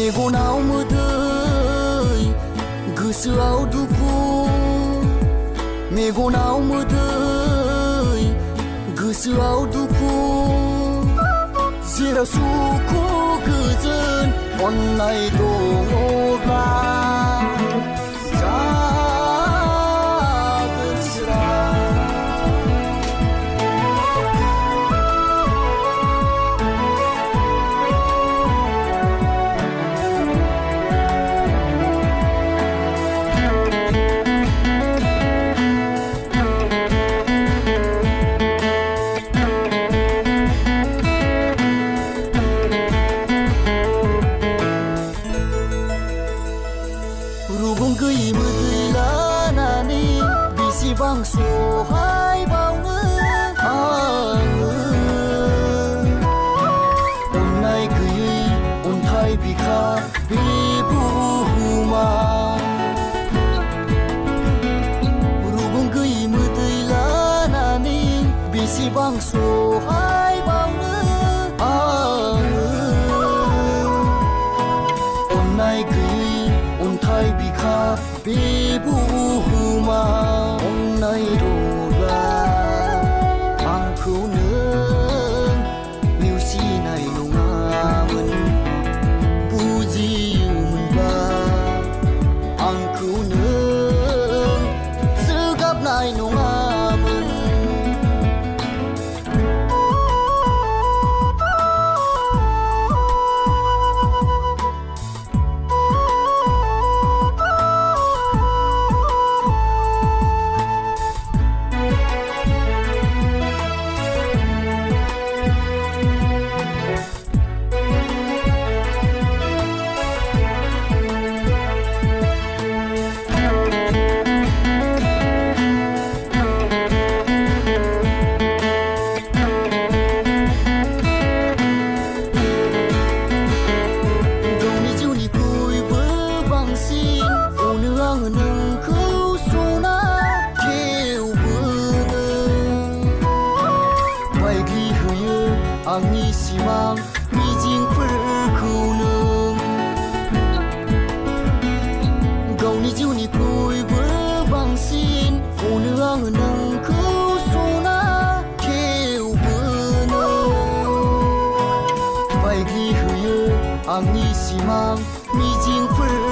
मेगनाव मोदै गोसोआव दुखु मेगनाव मोदै गोसोआव दुखु जेराव सुखु गोजोन अननाय दङब्ला जागोन स्रां रुगुं गैयै मोदै लानानै बेसेबां सहाय बावनो आङो अननाय गैयै अन्थाइ बिखा बे बुहुमा रुगुं गैयै मोदै लानानै बेसेबां सहाय बावनो आङो अननाय गैयै अन्थाइ बिखा बे बुहुमा अननाय दंब्ला आंखौ नों नेवसिनाय नङामोन बुजियोमोनब्ला आंखौ नों जोगाबनाय नङामोन नोंखौ सना थेवबो बायग्लि होयो आंनि सिमां मिजिंफोरखौ नों गावनि जिउनिख्रुइबो बांसिन अनो आङो नोंखौ सना थेवबो बायग्लि होयो आंनि सिमां मिजिंफोर